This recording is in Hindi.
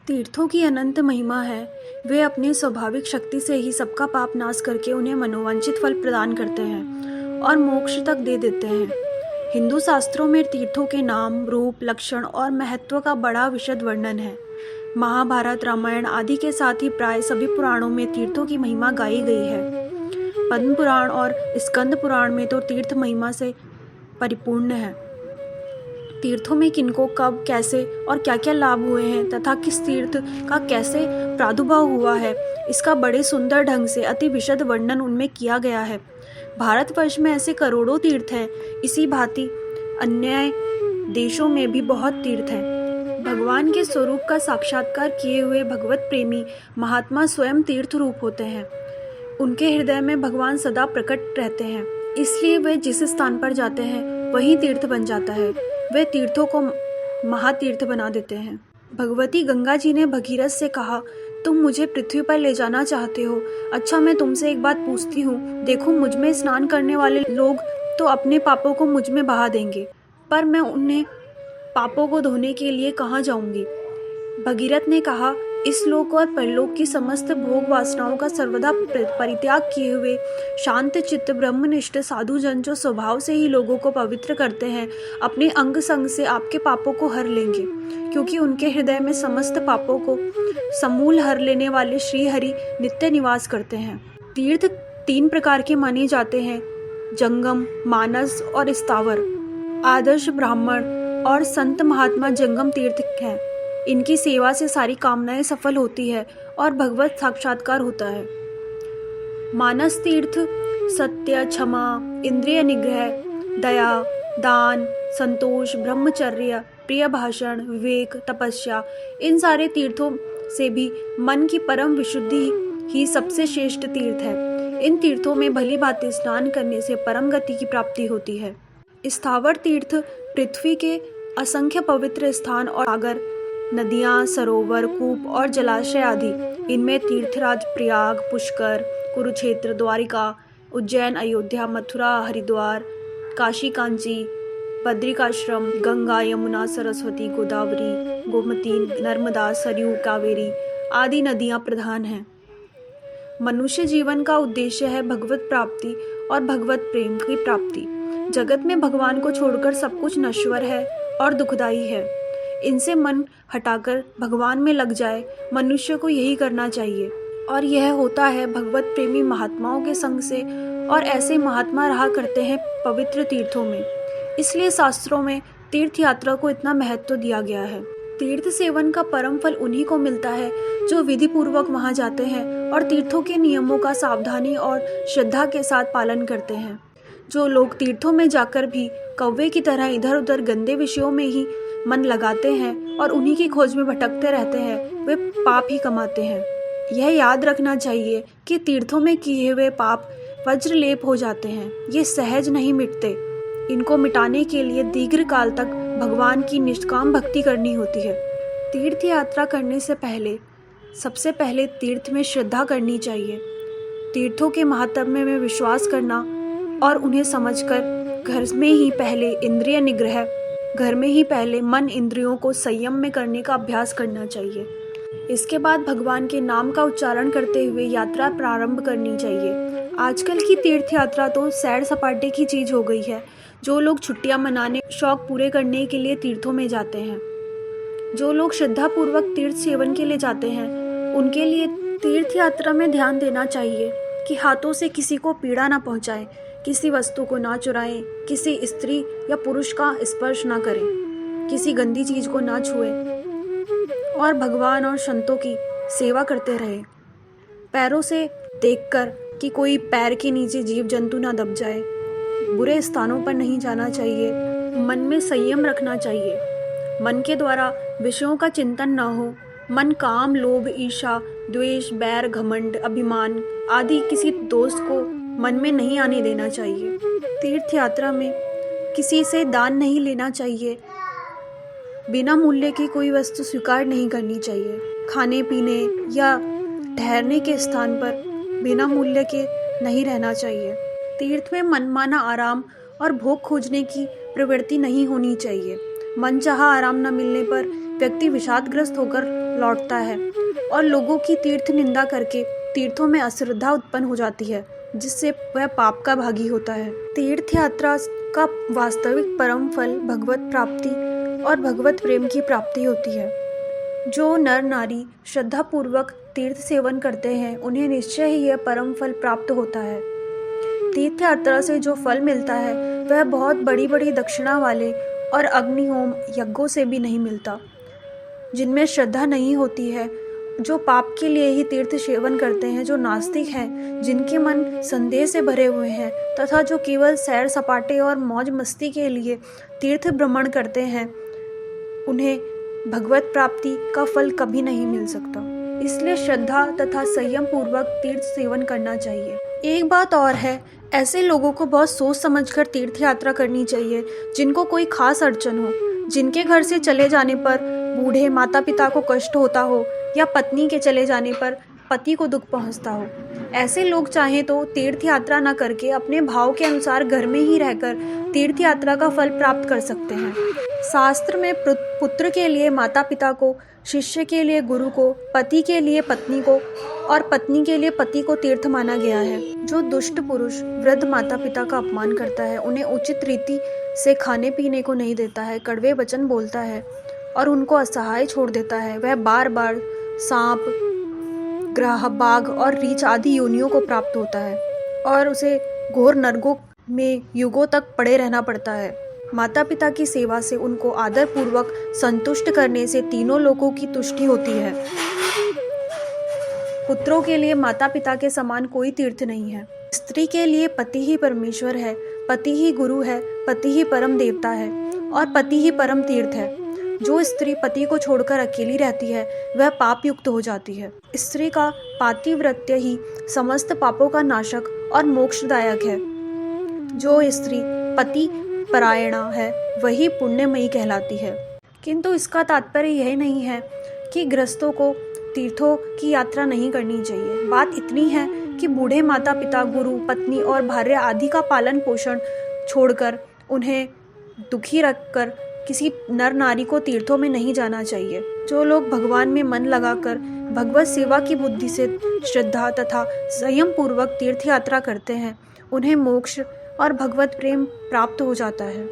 तीर्थों की अनंत महिमा है। वे अपनी स्वाभाविक शक्ति से ही सबका पाप नाश करके उन्हें मनोवांछित फल प्रदान करते हैं और मोक्ष तक दे देते हैं। हिंदू शास्त्रों में तीर्थों के नाम, रूप, लक्षण और महत्व का बड़ा विशद वर्णन है। महाभारत, रामायण आदि के साथ ही प्राय सभी पुराणों में तीर्थों की महिमा गाई गई है। पद्म पुराण और स्कंद पुराण में तो तीर्थ महिमा से परिपूर्ण है। तीर्थों में किनको, कब, कैसे और क्या क्या लाभ हुए हैं तथा किस तीर्थ का कैसे प्रादुर्भाव हुआ है, इसका बड़े सुंदर ढंग से अति विशद वर्णन उनमें किया गया है। भारतवर्ष में ऐसे करोड़ों तीर्थ हैं। इसी भांति अन्य देशों में भी बहुत तीर्थ हैं। भगवान के स्वरूप का साक्षात्कार किए हुए भगवत प्रेमी महात्मा स्वयं तीर्थ रूप होते हैं। उनके हृदय में भगवान सदा प्रकट रहते हैं, इसलिए वे जिस स्थान पर जाते हैं वही तीर्थ बन जाता है। वे तीर्थों को महातीर्थ बना देते हैं। भगवती गंगा जी ने भगीरथ से कहा, तुम मुझे पृथ्वी पर ले जाना चाहते हो। अच्छा, मैं तुमसे एक बात पूछती हूँ। देखो, मुझ में स्नान करने वाले लोग तो अपने पापों को मुझ में बहा देंगे, पर मैं उन्हें पापों को धोने के लिए कहाँ जाऊंगी? भगीरथ ने कहा, इस लोक और परलोक की समस्त भोग वासनाओं का सर्वदा परित्याग किए हुए शांत चित्त ब्रह्मनिष्ठ साधु जन जो स्वभाव से ही लोगों को पवित्र करते हैं, अपने अंग संग से आपके पापों को हर लेंगे, क्योंकि उनके हृदय में समस्त पापों को समूल हर लेने वाले श्री हरि नित्य निवास करते हैं। तीर्थ 3 प्रकार के माने जाते हैं: जंगम, मानस और स्थावर। आदर्श ब्राह्मण और संत महात्मा जंगम तीर्थ हैं। इनकी सेवा से सारी कामनाएं सफल होती है और भगवत साक्षात्कार होता है। मानस तीर्थ सत्य, क्षमा, इंद्रिय निग्रह, दया, दान, संतोष, ब्रह्मचर्य, प्रिय भाषण, विवेक, तपस्या, इन सारे तीर्थों से भी मन की परम विशुद्धि ही सबसे श्रेष्ठ तीर्थ है। इन तीर्थों में भली भांति स्नान करने से परम गति की प्राप्ति होती है। स्थावर तीर्थ पृथ्वी के असंख्य पवित्र स्थान और सागर, नदियाँ, सरोवर, कूप और जलाशय आदि, इनमें तीर्थराज प्रयाग, पुष्कर, कुरुक्षेत्र, द्वारिका, उज्जैन, अयोध्या, मथुरा, हरिद्वार, काशी, कांची, बद्रिकाश्रम, गंगा, यमुना, सरस्वती, गोदावरी, गोमती, नर्मदा, सरयू, कावेरी आदि नदियाँ प्रधान हैं। मनुष्य जीवन का उद्देश्य है भगवत प्राप्ति और भगवत प्रेम की प्राप्ति। जगत में भगवान को छोड़कर सब कुछ नश्वर है और दुखदायी है। इनसे मन हटाकर भगवान में लग जाए, मनुष्य को यही करना चाहिए, और यह होता है भगवत प्रेमी महात्माओं के संग से, और ऐसे महात्मा रहा करते हैं पवित्र तीर्थों में। इसलिए शास्त्रों में तीर्थ यात्रा को इतना महत्व दिया गया है। तीर्थ सेवन का परम फल उन्हीं को मिलता है जो विधि पूर्वक वहां जाते हैं और तीर्थों के नियमों का सावधानी और श्रद्धा के साथ पालन करते हैं। जो लोग तीर्थों में जाकर भी कौवे की तरह इधर उधर गंदे विषयों में ही मन लगाते हैं और उन्हीं की खोज में भटकते रहते हैं, वे पाप ही कमाते हैं। यह याद रखना चाहिए कि तीर्थों में किए हुए पाप वज्रलेप हो जाते हैं। ये सहज नहीं मिटते। इनको मिटाने के लिए दीर्घ काल तक भगवान की निष्काम भक्ति करनी होती है। तीर्थ यात्रा करने से पहले सबसे पहले तीर्थ में श्रद्धा करनी चाहिए। तीर्थों के महात्म्य में विश्वास करना और उन्हें समझकर घर में ही पहले मन इंद्रियों को संयम में करने का अभ्यास करना चाहिए। इसके बाद भगवान के नाम का उच्चारण करते हुए यात्रा प्रारंभ करनी चाहिए। आजकल की तीर्थ यात्रा तो सैर सपाटे की चीज हो गई है। जो लोग छुट्टियां मनाने, शौक पूरे करने के लिए तीर्थों में जाते हैं, जो लोग श्रद्धा पूर्वक तीर्थ सेवन के लिए जाते हैं, उनके लिए तीर्थ यात्रा में ध्यान देना चाहिए कि हाथों से किसी को पीड़ा ना पहुंचाएं, किसी वस्तु को ना चुराएं, किसी स्त्री या पुरुष का स्पर्श ना करें, किसी गंदी चीज को ना छुएं और भगवान और संतों की सेवा करते रहें। पैरों से देखकर कि कोई पैर के नीचे जीव जंतु ना दब जाए। बुरे स्थानों पर नहीं जाना चाहिए। मन में संयम रखना चाहिए। मन के द्वारा विषयों का चिंतन न हो। मन काम, लोभ, ईर्ष्या, द्वेष, बैर, घमंड, अभिमान आदि किसी दोस्त को मन में नहीं आने देना चाहिए। तीर्थ यात्रा में किसी से दान नहीं लेना चाहिए। बिना मूल्य की कोई वस्तु स्वीकार नहीं करनी चाहिए। खाने पीने या ठहरने के स्थान पर बिना मूल्य के नहीं रहना चाहिए। तीर्थ में मनमाना आराम और भोग खोजने की प्रवृत्ति नहीं होनी चाहिए। मनचाहा आराम न मिलने पर व्यक्ति विषादग्रस्त होकर लौटता है और लोगों की तीर्थ निंदा करके तीर्थों में अश्रद्धा उत्पन्न हो जाती है, जिससे वह पाप का भागी होता है। तीर्थ यात्रा का वास्तविक परम फल भगवत प्राप्ति और भगवत प्रेम की प्राप्ति होती है। जो नर नारी श्रद्धापूर्वक तीर्थ सेवन करते हैं उन्हें निश्चय ही यह परम फल प्राप्त होता है। तीर्थ यात्रा से जो फल मिलता है वह बहुत बड़ी बड़ी दक्षिणा वाले और अग्निहोम यज्ञों से भी नहीं मिलता। जिनमें श्रद्धा नहीं होती है, जो पाप के लिए ही तीर्थ सेवन करते हैं, जो नास्तिक हैं, जिनके मन संदेह से भरे हुए हैं तथा जो केवल सैर सपाटे और मौज मस्ती के लिए तीर्थ भ्रमण करते हैं, उन्हें भगवत प्राप्ति का फल कभी नहीं मिल सकता। इसलिए श्रद्धा तथा संयम पूर्वक तीर्थ सेवन करना चाहिए। एक बात और है, ऐसे लोगों को बहुत सोच समझकर तीर्थ यात्रा करनी चाहिए जिनको कोई खास अड़चन हो, जिनके घर से चले जाने पर बूढ़े माता पिता को कष्ट होता हो या पत्नी के चले जाने पर पति को दुख पहुंचता हो। ऐसे लोग चाहें तो तीर्थ यात्रा न करके अपने भाव के अनुसार घर में ही रहकर तीर्थ यात्रा का फल प्राप्त कर सकते हैं। शास्त्र में पुत्र के लिए माता पिता को, शिष्य के लिए गुरु को, पति के लिए पत्नी को और पत्नी के लिए पति को तीर्थ माना गया है। जो दुष्ट पुरुष वृद्ध माता पिता का अपमान करता है, उन्हें उचित रीति से खाने पीने को नहीं देता है, कड़वे वचन बोलता है और उनको असहाय छोड़ देता है, वह बार बार सांप, ग्राह, बाघ और रीछ आदि योनियों को प्राप्त होता है और उसे घोर नरकों में युगों तक पड़े रहना पड़ता है। माता पिता की सेवा से, उनको आदर पूर्वक संतुष्ट करने से तीनों लोगों की तुष्टि होती है। पुत्रों के लिए माता पिता के समान कोई तीर्थ नहीं है। स्त्री के लिए पति ही परमेश्वर है, पति ही गुरु है, पति ही परम देवता है और पति ही परम तीर्थ है। जो स्त्री पति को छोड़कर अकेली रहती है वह पाप युक्त हो जाती है। स्त्री का पातिव्रत्य ही समस्त पापों का नाशक और मोक्षदायक है। जो स्त्री पति परायणा है वही पुण्यमयी कहलाती है। किंतु इसका तात्पर्य यह नहीं है कि गृहस्थों को तीर्थों की यात्रा नहीं करनी चाहिए। बात इतनी है कि बूढ़े माता पिता, गुरु, पत्नी और भार्य आदि का पालन पोषण छोड़कर, उन्हें दुखी रखकर किसी नर नारी को तीर्थों में नहीं जाना चाहिए। जो लोग भगवान में मन लगाकर भगवत सेवा की बुद्धि से श्रद्धा तथा संयम पूर्वक तीर्थ यात्रा करते हैं, उन्हें मोक्ष और भगवत प्रेम प्राप्त हो जाता है।